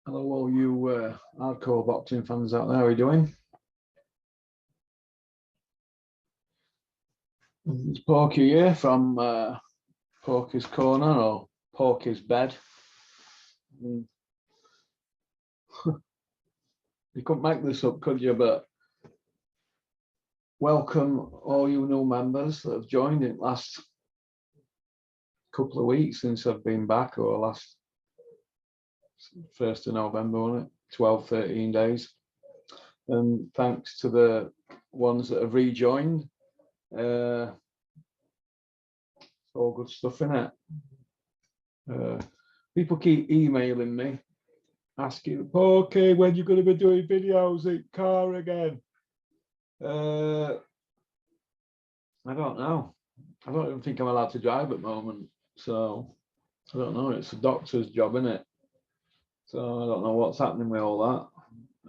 Hello, all you hardcore boxing fans out there. How are you doing? It's Porky here from Porky's Corner or Porky's Bed. You couldn't make this up, could you? But welcome all you new members that have joined in the last couple of weeks since I've been back, or last 1st of November, wasn't it? 12, 13 days. And thanks to the ones that have rejoined. It's all good stuff, innit? People keep emailing me asking, okay, when you're going to be doing videos in car again? I don't know. I don't even think I'm allowed to drive at the moment. So I don't know. It's a doctor's job, isn't it? So I don't know what's happening with all that.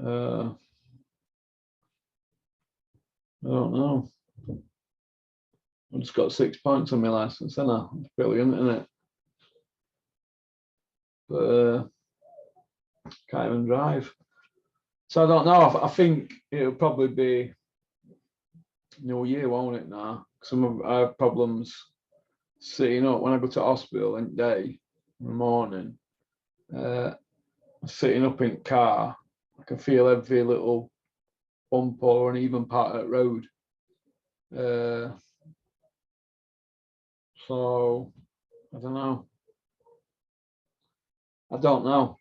I don't know. I've just got 6 points on my license, isn't I? It's brilliant, isn't it? But can't even drive. So I don't know. I think it'll probably be New Year, won't it now? I have problems sitting up when I go to hospital in the day, in the morning. Sitting up in the car, I can feel every little bump or an even part of the road. So I don't know. I don't know.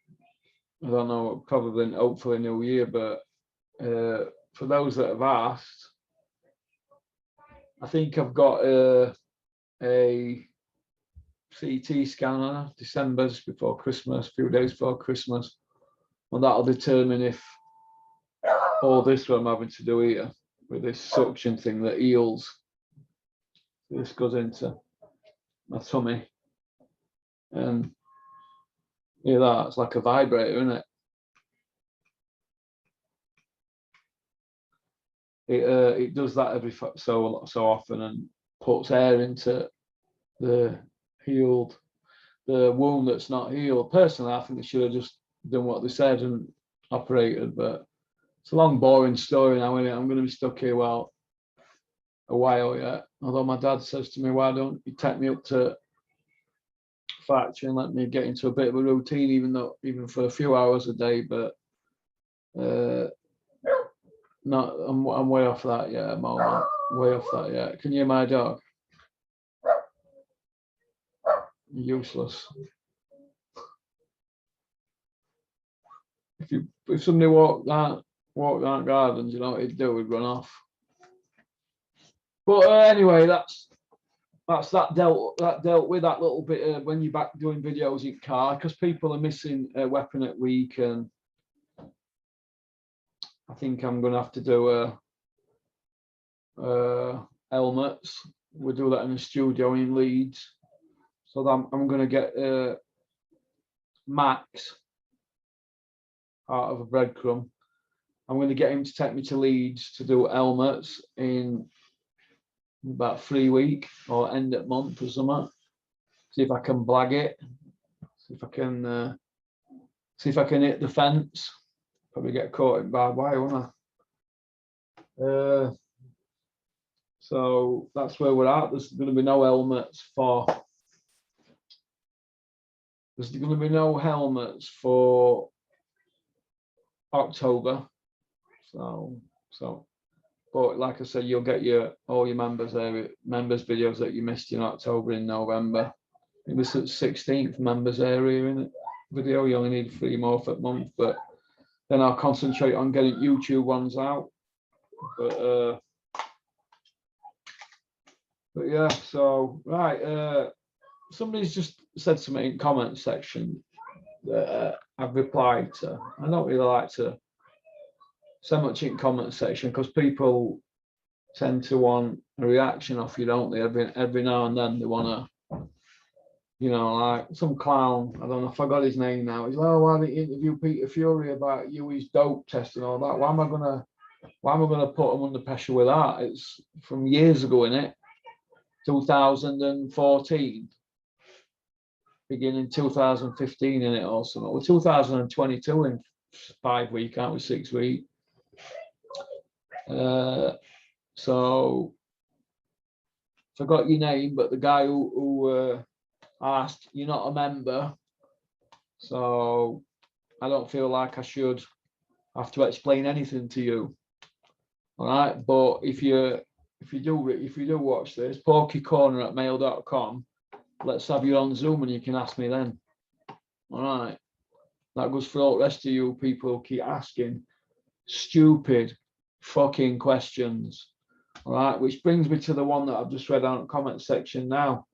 Probably, hopefully, New Year. But for those that have asked, I think I've got a CT scanner December's before Christmas, a few days before Christmas, and that'll determine if all this what I'm having to do here with this suction thing that heals. This goes into my tummy, and yeah, that's like a vibrator, isn't it? It does that every so often and puts air into the wound that's not healed. Personally, I think they should have just done what they said and operated, but it's a long, boring story now, isn't it? I'm going to be stuck here a while yet. Although my dad says to me, why don't you take me up to factory and let me get into a bit of a routine, even for a few hours a day, but not. I'm way off that yet at the moment. Way off that yet. Can you hear my dog? Useless. If somebody walked down gardens, you know what he'd do? He'd run off. But anyway, that's that dealt with that little bit of when you're back doing videos in car, because people are missing a weapon at week, and I think I'm going to have to do helmets. We'll do that in the studio in Leeds. So I'm going to get Max out of a breadcrumb. I'm going to get him to take me to Leeds to do helmets in about 3 weeks or end of month or something. See if I can blag it. See if I can hit the fence. Probably get caught in barbed wire, won't I? So that's where we're at. There's going to be no helmets for. There's going to be no helmets for October. So, but like I said, you'll get all your members videos that you missed in October and November. It was the 16th members area in it video. You only need 3 more for a month, but then I'll concentrate on getting YouTube ones out. But yeah, so right. Somebody's just said to me in comment section that I've replied to. I don't really like to say much in comment section because people tend to want a reaction off you, don't they? Every now and then they want to, like some clown. I don't know if I got his name now. He's like, oh, why didn't you interview Peter Fury about his dope test and all that? Why am I gonna put him under pressure with that? It's from years ago, innit? 2014. beginning 2015 in it or something. We're 2022 in 5 weeks, aren't we? 6 weeks. So forgot your name, but the guy who asked, you're not a member, so I don't feel like I should have to explain anything to you. All right, but if you do watch this, porkycorner@mail.com, let's have you on Zoom and you can ask me then. All right, that goes for all the rest of you people who keep asking stupid fucking questions. All right, which brings me to the one that I've just read out in the comment section now.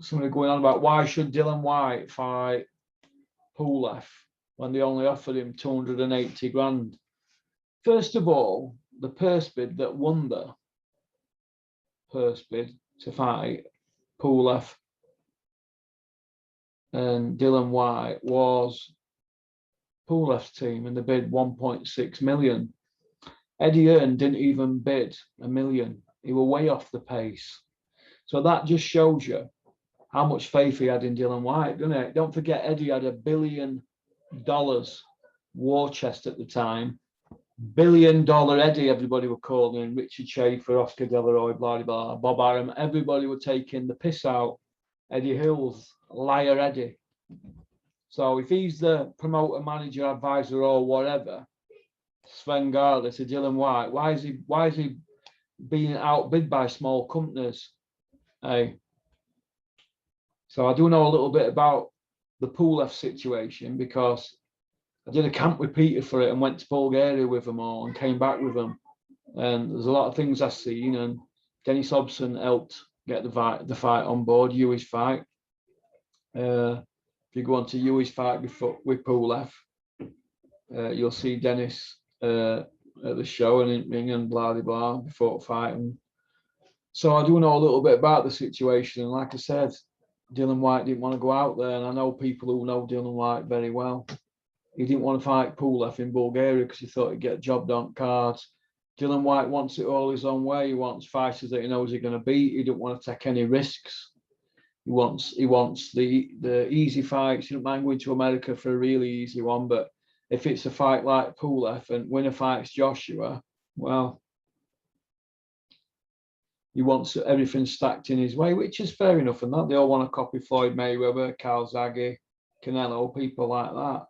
Somebody going on about why should Dylan White fight Pulev when they only offered him 280 grand. First of all, the purse bid that won the purse bid to fight Pulev and Dylan White was Pulev's team, and they bid 1.6 million. Eddie Hearn didn't even bid $1 million. He was way off the pace. So that just shows you how much faith he had in Dylan White, doesn't it? Don't forget, Eddie had $1 billion war chest at the time. $1 billion Eddie, everybody were calling him. Richard Schaefer, Oscar De La Roy, blah, blah, blah, Bob Arum. Everybody were taking the piss out. Eddie Hills, liar Eddie. So if he's the promoter, manager, advisor, or whatever, Sven Garley to Dylan White, why is he being outbid by small companies? Hey. So I do know a little bit about the Pulev situation because I did a camp with Peter for it and went to Bulgaria with them all and came back with them. And there's a lot of things I've seen, and Dennis Hobson helped get the fight on board, Huey's fight. If you go on to Huey's fight with Pulev, you'll see Dennis at the show and in ring and blah, blah, blah before the fight. And so I do know a little bit about the situation. And like I said, Dylan White didn't want to go out there. And I know people who know Dylan White very well. He didn't want to fight Pulev in Bulgaria because he thought he'd get jobbed on cards. Dylan White wants it all his own way. He wants fighters that he knows he's going to beat. He didn't want to take any risks. He wants the easy fights. He doesn't mind going to America for a really easy one, but if it's a fight like Pulev and winner fights Joshua, well, he wants everything stacked in his way, which is fair enough. And that they all want to copy Floyd Mayweather, Calzaghe, Canelo, people like that.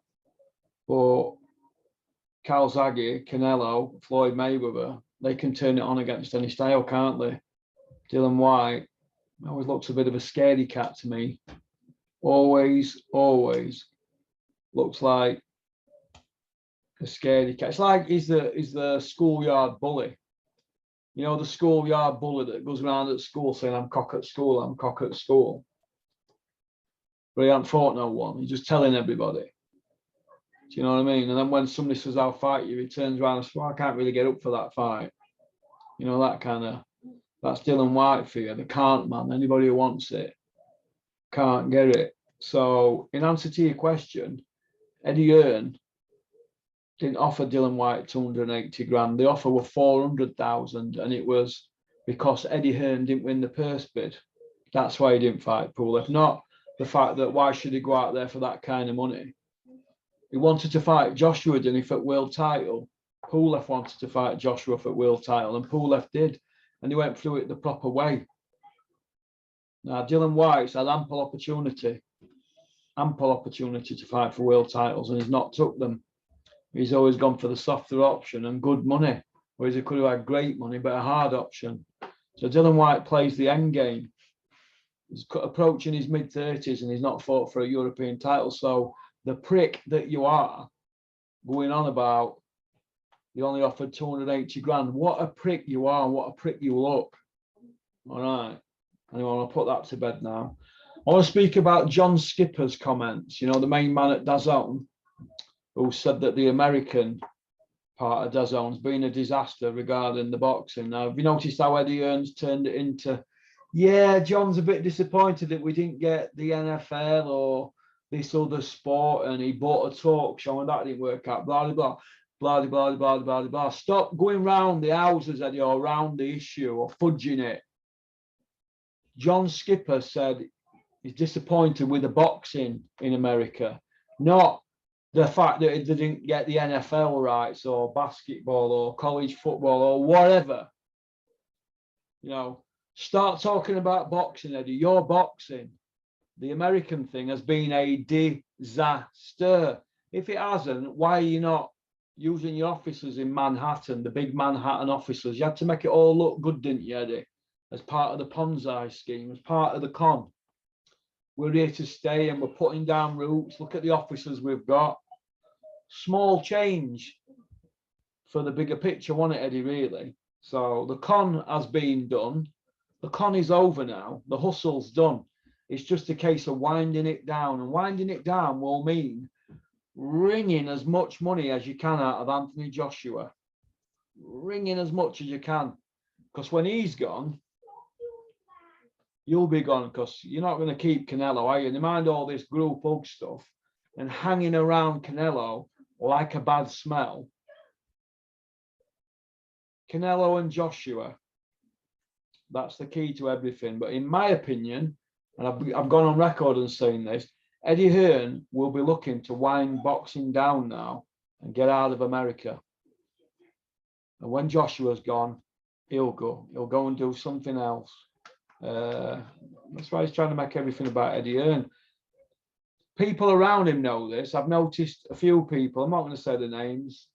But Calzaghe, Canelo, Floyd Mayweather, they can turn it on against any style, can't they? Dylan White always looks a bit of a scaredy cat to me. Always looks like a scaredy cat. It's like he's the schoolyard bully. You know, the schoolyard bully that goes around at school saying, I'm cock at school, I'm cock at school. But he hasn't fought no one. He's just telling everybody. Do you know what I mean? And then when somebody says, I'll fight you, he turns around and says, well, I can't really get up for that fight. You know, that kind of, that's Dylan White for you. The can't man. Anybody who wants it can't get it. So in answer to your question, Eddie Hearn didn't offer Dylan White 280 grand. The offer were 400,000, and it was because Eddie Hearn didn't win the purse bid. That's why he didn't fight Pulev. Not the fact that why should he go out there for that kind of money. He wanted to fight Joshua, didn't he, for world title. Pulev wanted to fight Joshua for world title, and Pulev did, and he went through it the proper way. Now, Dylan White's had ample opportunity to fight for world titles, and he's not took them. He's always gone for the softer option and good money, whereas he could have had great money, but a hard option. So Dylan White plays the end game. He's approaching his mid-30s, and he's not fought for a European title. So the prick that you are going on about, you only offered 280 grand. What a prick you are, what a prick you look. All right. Anyway, I'll put that to bed now. I want to speak about John Skipper's comments, you know, the main man at DAZN, who said that the American part of DAZN's been a disaster regarding the boxing. Now, have you noticed how Eddie Hearn's turned it into, yeah, John's a bit disappointed that we didn't get the NFL or this other sport, and he bought a talk show and that didn't work out, blah, blah, blah, blah, blah, blah, blah, blah. Stop going round the houses, Eddie, or around the issue or fudging it. John Skipper said He's disappointed with the boxing in America, not the fact that they didn't get the NFL rights or basketball or college football or whatever. You know, start talking about boxing, Eddie. You're boxing. The American thing has been a disaster. If it hasn't, why are you not using your officers in Manhattan, the big Manhattan officers? You had to make it all look good, didn't you, Eddie? As part of the Ponzi scheme, as part of the con. We're here to stay and we're putting down roots. Look at the officers we've got. Small change for the bigger picture, wasn't it, Eddie, really? So the con has been done. The con is over now. The hustle's done. It's just a case of winding it down. And winding it down will mean wringing as much money as you can out of Anthony Joshua. Wringing as much as you can. Because when he's gone, you'll be gone, because you're not going to keep Canelo, are you? Never mind all this group hug stuff and hanging around Canelo like a bad smell. Canelo and Joshua, that's the key to everything. But in my opinion, and I've gone on record and saying this, Eddie Hearn will be looking to wind boxing down now and get out of America. And when Joshua's gone, he'll go. He'll go and do something else. That's why he's trying to make everything about Eddie Hearn. People around him know this. I've noticed a few people, I'm not going to say the names,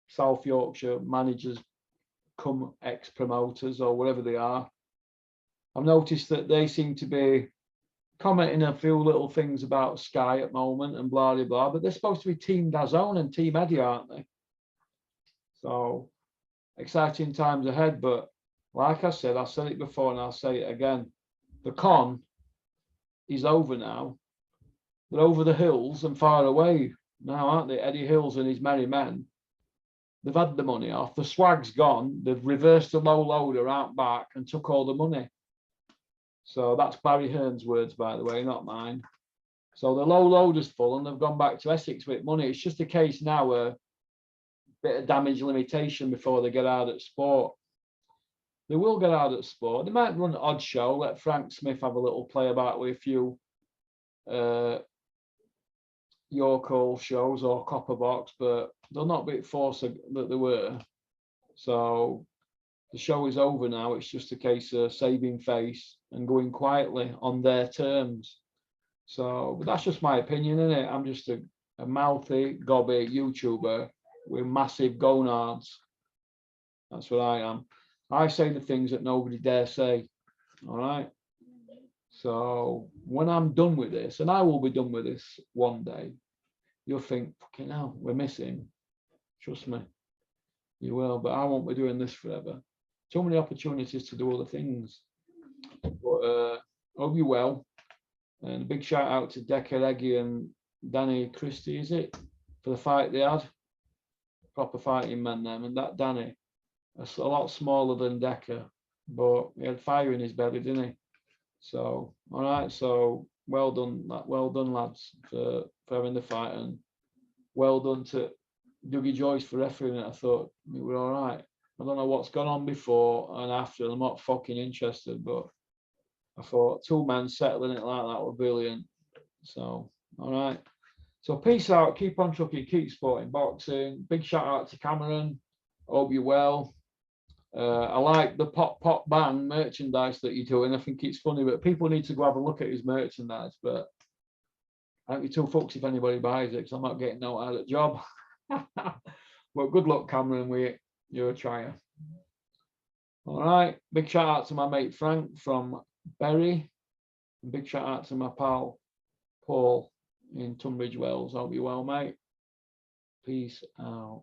South Yorkshire managers, come ex-promoters or whatever they are. I've noticed that they seem to be commenting a few little things about Sky at the moment and blah, blah, blah, but they're supposed to be Team DAZN and Team Eddie, aren't they? So, exciting times ahead, but like I said it before and I'll say it again. The con is over now. They're over the hills and far away now, aren't they? Eddie Hills and his merry men. They've had the money off. The swag's gone. They've reversed the low loader out back and took all the money. So that's Barry Hearn's words, by the way, not mine. So the low loader's full and they've gone back to Essex with money. It's just a case now of a bit of damage limitation before they get out at sport. They will get out at sport. They might run an odd show, let Frank Smith have a little play about with a few York Hall shows or Copper Box, but they'll not be at force that they were. So the show is over now. It's just a case of saving face and going quietly on their terms. So, but that's just my opinion, isn't it? I'm just a mouthy, gobby YouTuber with massive gonads. That's what I am. I say the things that nobody dare say. All right. So when I'm done with this, and I will be done with this one day, you'll think, fucking hell, we're missing. Trust me, you will. But I won't be doing this forever. Too many opportunities to do other things. But hope you're well. And a big shout out to Decker Eggy and Danny Christie, is it? For the fight they had. Proper fighting men, them. And that Danny, a lot smaller than Decker, but he had fire in his belly, didn't he? So, all right. So, well done, lads, for having the fight, and well done to Dougie Joyce for refereeing it. I thought we were all right. I don't know what's gone on before and after. I'm not fucking interested, but I thought two men settling it like that were brilliant. So, all right. So, peace out. Keep on trucking. Keep sporting boxing. Big shout out to Cameron. Hope you're well. I like the pop pop bang merchandise that you're doing. I think it's funny, but people need to go have a look at his merchandise. But I think you're too fucks if anybody buys it, because I'm not getting no out of the job. Well, good luck, Cameron. You're a trier. All right. Big shout out to my mate Frank from Bury. And big shout out to my pal Paul in Tunbridge Wells. Hope you're well, mate. Peace out.